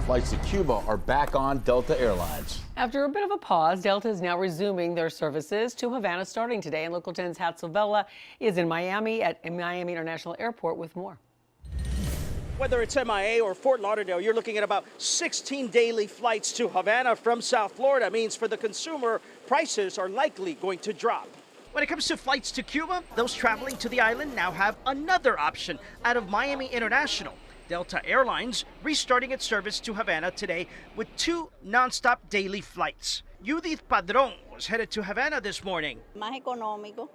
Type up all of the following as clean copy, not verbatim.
flights to Cuba are back on Delta Airlines. After a bit of a pause, Delta is now resuming their services to Havana starting today. And Local 10's Hatsovella is in Miami at Miami International Airport with more. Whether it's MIA or Fort Lauderdale, you're looking at about 16 daily flights to Havana from South Florida. Means for the consumer, prices are likely going to drop. When it comes to flights to Cuba, those traveling to the island now have another option out of Miami International. Delta Airlines restarting its service to Havana today with 2 nonstop daily flights. Judith Padron was headed to Havana this morning. Más económico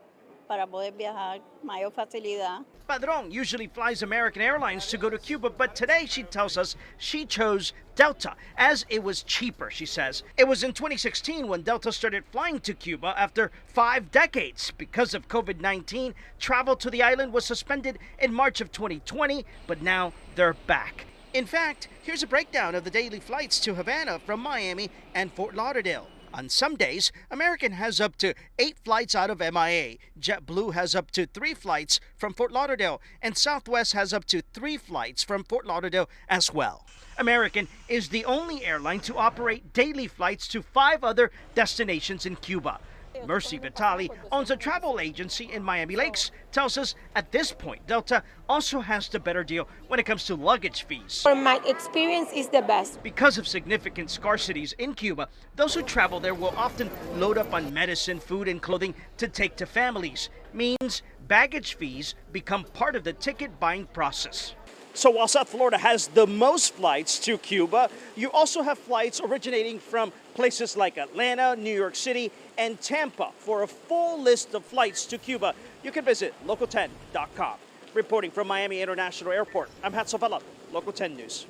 para poder viajar, mayor facilidad. Padron usually flies American Airlines to go to Cuba, but today she tells us she chose Delta as it was cheaper, she says. It was in 2016 when Delta started flying to Cuba after 5 decades. Because of COVID-19, travel to the island was suspended in March of 2020, but now they're back. In fact, here's a breakdown of the daily flights to Havana from Miami and Fort Lauderdale. On some days, American has up to 8 flights out of MIA. JetBlue has up to 3 flights from Fort Lauderdale, and Southwest has up to 3 flights from Fort Lauderdale as well. American is the only airline to operate daily flights to 5 other destinations in Cuba. Mercy Vitali owns a travel agency in Miami Lakes, tells us at this point, Delta also has the better deal when it comes to luggage fees. For my experience is the best. Because of significant scarcities in Cuba, those who travel there will often load up on medicine, food, and clothing to take to families. Means baggage fees become part of the ticket buying process. So while South Florida has the most flights to Cuba, you also have flights originating from places like Atlanta, New York City, and Tampa. For a full list of flights to Cuba, you can visit local10.com. Reporting from Miami International Airport, I'm Hatsovella, Local 10 News.